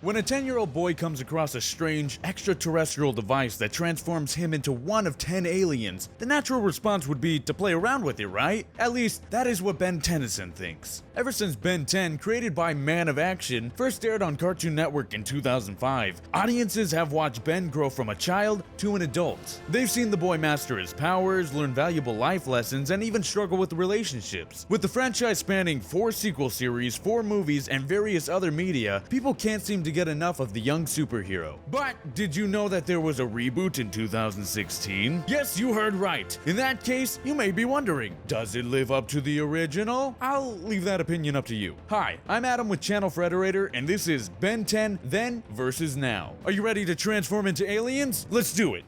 When a 10-year-old boy comes across a strange, extraterrestrial device that transforms him into one of 10 aliens, the natural response would be to play around with it, right? At least, that is what Ben Tennyson thinks. Ever since Ben 10, created by Man of Action, first aired on Cartoon Network in 2005, audiences have watched Ben grow from a child to an adult. They've seen the boy master his powers, learn valuable life lessons, and even struggle with relationships. With the franchise spanning 4 sequel series, 4 movies, and various other media, people can't seem to get enough of the young superhero. But did you know that there was a reboot in 2016? Yes, you heard right. In that case, you may be wondering, does it live up to the original? I'll leave that opinion up to you. Hi, I'm Adam with Channel Frederator, and this is Ben 10 Then versus Now. Are you ready to transform into aliens? Let's do it.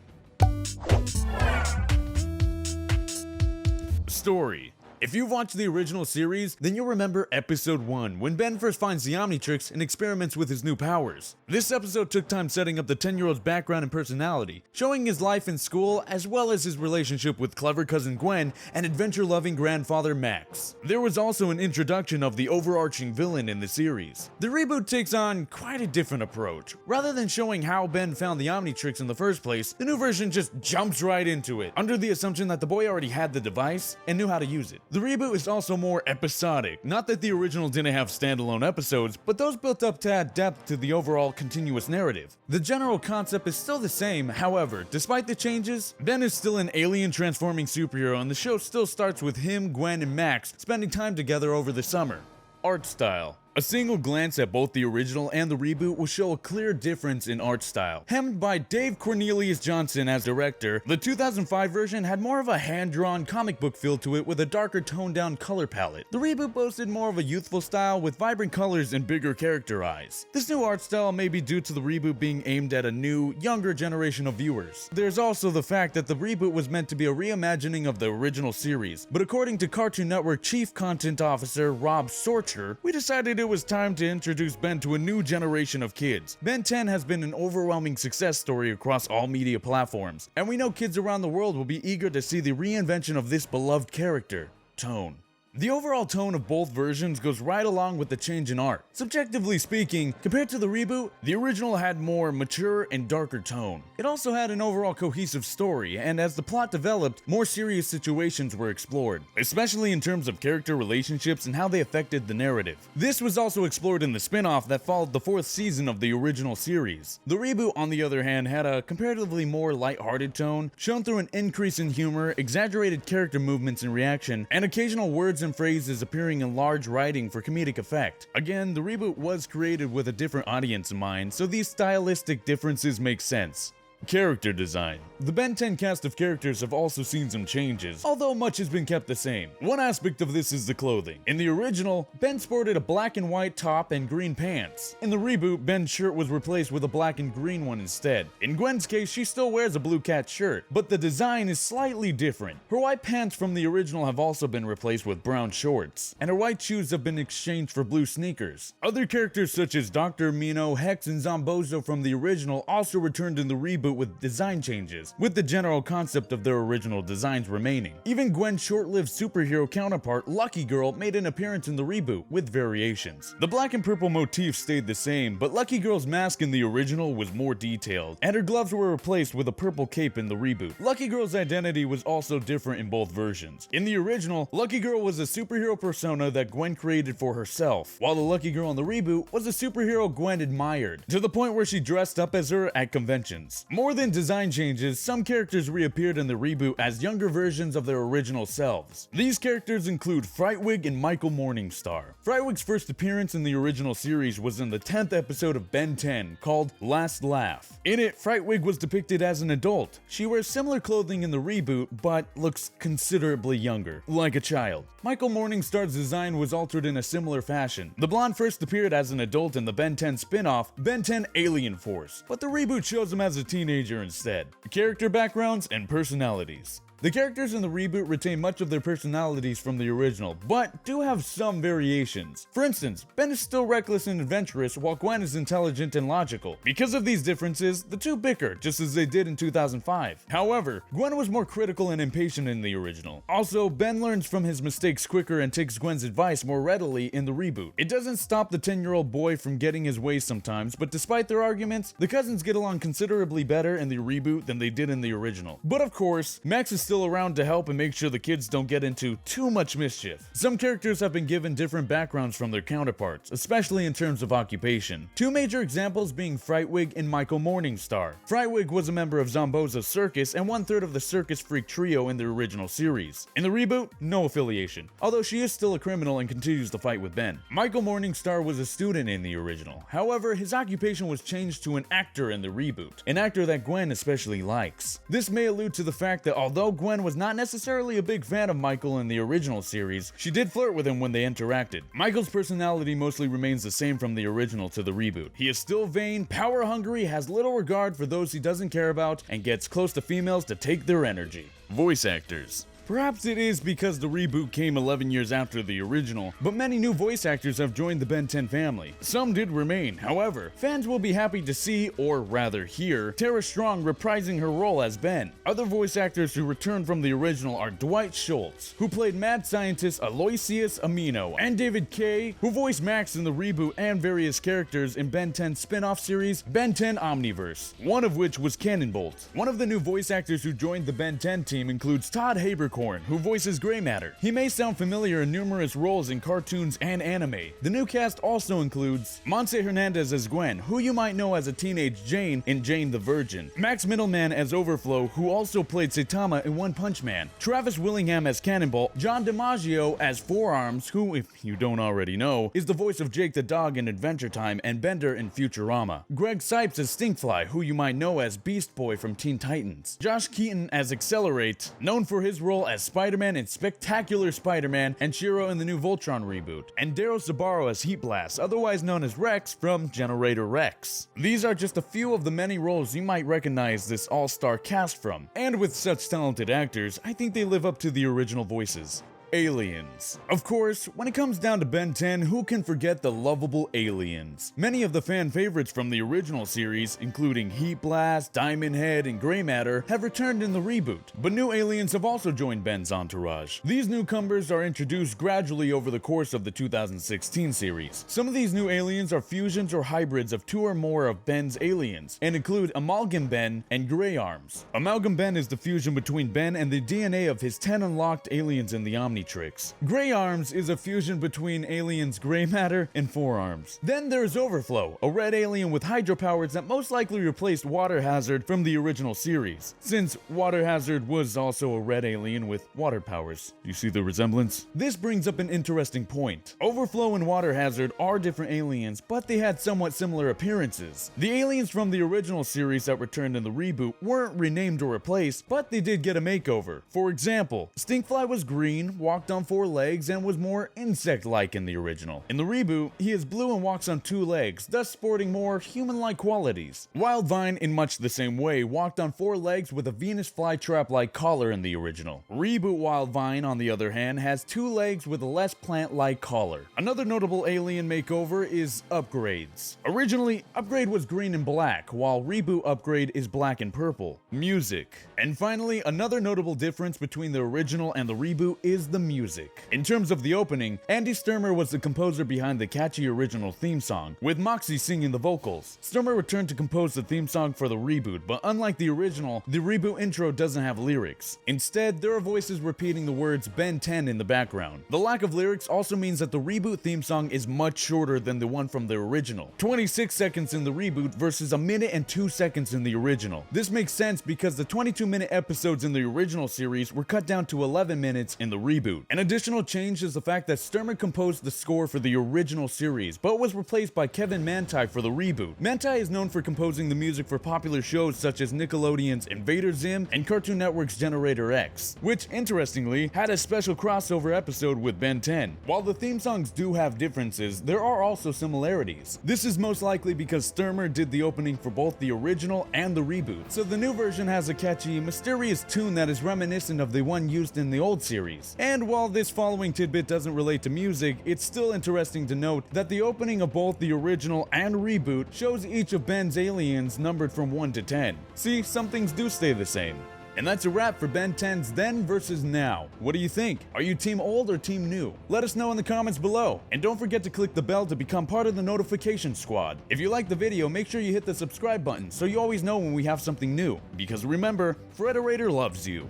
Story. If you've watched the original series, then you'll remember episode 1, when Ben first finds the Omnitrix and experiments with his new powers. This episode took time setting up the 10-year-old's background and personality, showing his life in school as well as his relationship with clever cousin Gwen and adventure-loving grandfather Max. There was also an introduction of the overarching villain in the series. The reboot takes on quite a different approach. Rather than showing how Ben found the Omnitrix in the first place, the new version just jumps right into it, under the assumption that the boy already had the device and knew how to use it. The reboot is also more episodic. Not that the original didn't have standalone episodes, but those built up to add depth to the overall continuous narrative. The general concept is still the same, however, despite the changes, Ben is still an alien transforming superhero and the show still starts with him, Gwen, and Max spending time together over the summer. Art style. A single glance at both the original and the reboot will show a clear difference in art style. Hemmed by Dave Cornelius Johnson as director, the 2005 version had more of a hand-drawn comic book feel to it with a darker toned-down color palette. The reboot boasted more of a youthful style with vibrant colors and bigger character eyes. This new art style may be due to the reboot being aimed at a new, younger generation of viewers. There's also the fact that the reboot was meant to be a reimagining of the original series, but according to Cartoon Network Chief Content Officer Rob Sorcher, we decided it was time to introduce Ben to a new generation of kids. Ben 10 has been an overwhelming success story across all media platforms, and we know kids around the world will be eager to see the reinvention of this beloved character, Tone. The overall tone of both versions goes right along with the change in art. Subjectively speaking, compared to the reboot, the original had more mature and darker tone. It also had an overall cohesive story, and as the plot developed, more serious situations were explored, especially in terms of character relationships and how they affected the narrative. This was also explored in the spin-off that followed the 4th season of the original series. The reboot, on the other hand, had a comparatively more lighthearted tone, shown through an increase in humor, exaggerated character movements and reaction, and occasional words and phrases appearing in large writing for comedic effect. Again, the reboot was created with a different audience in mind, so these stylistic differences make sense. Character design. The Ben 10 cast of characters have also seen some changes, although much has been kept the same. One aspect of this is the clothing. In the original, Ben sported a black and white top and green pants. In the reboot, Ben's shirt was replaced with a black and green one instead. In Gwen's case, she still wears a blue cat shirt, but the design is slightly different. Her white pants from the original have also been replaced with brown shorts, and her white shoes have been exchanged for blue sneakers. Other characters such as Dr. Mino, Hex, and Zombozo from the original also returned in the reboot with design changes, with the general concept of their original designs remaining. Even Gwen's short-lived superhero counterpart, Lucky Girl, made an appearance in the reboot, with variations. The black and purple motif stayed the same, but Lucky Girl's mask in the original was more detailed, and her gloves were replaced with a purple cape in the reboot. Lucky Girl's identity was also different in both versions. In the original, Lucky Girl was a superhero persona that Gwen created for herself, while the Lucky Girl in the reboot was a superhero Gwen admired, to the point where she dressed up as her at conventions. More than design changes, some characters reappeared in the reboot as younger versions of their original selves. These characters include Frightwig and Michael Morningstar. Frightwig's first appearance in the original series was in the 10th episode of Ben 10, called Last Laugh. In it, Frightwig was depicted as an adult. She wears similar clothing in the reboot, but looks considerably younger, like a child. Michael Morningstar's design was altered in a similar fashion. The blonde first appeared as an adult in the Ben 10 spin-off, Ben 10 Alien Force, but the reboot shows him as a teenager instead. Character backgrounds and personalities. The characters in the reboot retain much of their personalities from the original, but do have some variations. For instance, Ben is still reckless and adventurous, while Gwen is intelligent and logical. Because of these differences, the two bicker, just as they did in 2005. However, Gwen was more critical and impatient in the original. Also, Ben learns from his mistakes quicker and takes Gwen's advice more readily in the reboot. It doesn't stop the 10-year-old boy from getting his way sometimes, but despite their arguments, the cousins get along considerably better in the reboot than they did in the original. But of course, Max is still around to help and make sure the kids don't get into too much mischief. Some characters have been given different backgrounds from their counterparts, especially in terms of occupation. Two major examples being Frightwig and Michael Morningstar. Frightwig was a member of Zombozo's circus and 1/3 of the Circus Freak trio in the original series. In the reboot, no affiliation, although she is still a criminal and continues to fight with Ben. Michael Morningstar was a student in the original. However, his occupation was changed to an actor in the reboot, an actor that Gwen especially likes. This may allude to the fact that although Gwen was not necessarily a big fan of Michael in the original series, she did flirt with him when they interacted. Michael's personality mostly remains the same from the original to the reboot. He is still vain, power-hungry, has little regard for those he doesn't care about, and gets close to females to take their energy. Voice actors. Perhaps it is because the reboot came 11 years after the original, but many new voice actors have joined the Ben 10 family. Some did remain, however. Fans will be happy to see, or rather hear, Tara Strong reprising her role as Ben. Other voice actors who returned from the original are Dwight Schultz, who played mad scientist Aloysius Amino, and David Kaye, who voiced Max in the reboot and various characters in Ben 10's spin-off series, Ben 10 Omniverse, one of which was Cannonbolt. One of the new voice actors who joined the Ben 10 team includes Todd Haberkorn, who voices Grey Matter. He may sound familiar in numerous roles in cartoons and anime. The new cast also includes Montse Hernandez as Gwen, who you might know as a teenage Jane in Jane the Virgin, Max Middleman as Overflow, who also played Saitama in One Punch Man, Travis Willingham as Cannonbolt, John DiMaggio as Forearms, who, if you don't already know, is the voice of Jake the Dog in Adventure Time and Bender in Futurama, Greg Sipes as Stinkfly, who you might know as Beast Boy from Teen Titans, Josh Keaton as Accelerate, known for his role as Spider-Man in Spectacular Spider-Man and Shiro in the new Voltron reboot, and Daryl Sabaro as Heat Blast, otherwise known as Rex from Generator Rex. These are just a few of the many roles you might recognize this all-star cast from, and with such talented actors, I think they live up to the original voices. Aliens. Of course, when it comes down to Ben 10, who can forget the lovable aliens? Many of the fan favorites from the original series, including Heat Blast, Diamond Head, and Grey Matter, have returned in the reboot, but new aliens have also joined Ben's entourage. These newcomers are introduced gradually over the course of the 2016 series. Some of these new aliens are fusions or hybrids of two or more of Ben's aliens, and include Amalgam Ben and Grey Arms. Amalgam Ben is the fusion between Ben and the DNA of his 10 unlocked aliens in the Omnitrix. Grey Arms is a fusion between aliens Grey Matter and Forearms. Then there's Overflow, a red alien with hydro powers that most likely replaced Water Hazard from the original series, since Water Hazard was also a red alien with water powers. Do you see the resemblance? This brings up an interesting point. Overflow and Water Hazard are different aliens, but they had somewhat similar appearances. The aliens from the original series that returned in the reboot weren't renamed or replaced, but they did get a makeover. For example, Stinkfly was green, walked on 4 legs, and was more insect-like in the original. In the reboot, he is blue and walks on 2 legs, thus sporting more human-like qualities. Wildvine, in much the same way, walked on 4 legs with a Venus flytrap-like collar in the original. Reboot Wildvine, on the other hand, has 2 legs with a less plant-like collar. Another notable alien makeover is Upgrades. Originally, Upgrade was green and black, while Reboot Upgrade is black and purple. Music. And finally, another notable difference between the original and the reboot is the music. In terms of the opening, Andy Sturmer was the composer behind the catchy original theme song, with Moxie singing the vocals. Sturmer returned to compose the theme song for the reboot, but unlike the original, the reboot intro doesn't have lyrics. Instead, there are voices repeating the words Ben 10 in the background. The lack of lyrics also means that the reboot theme song is much shorter than the one from the original, 26 seconds in the reboot versus a minute and 2 seconds in the original. This makes sense because the 22-minute episodes in the original series were cut down to 11 minutes in the reboot. Reboot. An additional change is the fact that Sturmer composed the score for the original series, but was replaced by Kevin Manti for the reboot. Manti is known for composing the music for popular shows such as Nickelodeon's Invader Zim and Cartoon Network's Generator X, which, interestingly, had a special crossover episode with Ben 10. While the theme songs do have differences, there are also similarities. This is most likely because Sturmer did the opening for both the original and the reboot, so the new version has a catchy, mysterious tune that is reminiscent of the one used in the old series. And while this following tidbit doesn't relate to music, it's still interesting to note that the opening of both the original and reboot shows each of Ben's aliens numbered from 1 to 10. See, some things do stay the same. And that's a wrap for Ben 10's Then versus Now. What do you think? Are you team old or team new? Let us know in the comments below. And don't forget to click the bell to become part of the notification squad. If you like the video, make sure you hit the subscribe button so you always know when we have something new. Because remember, Frederator loves you.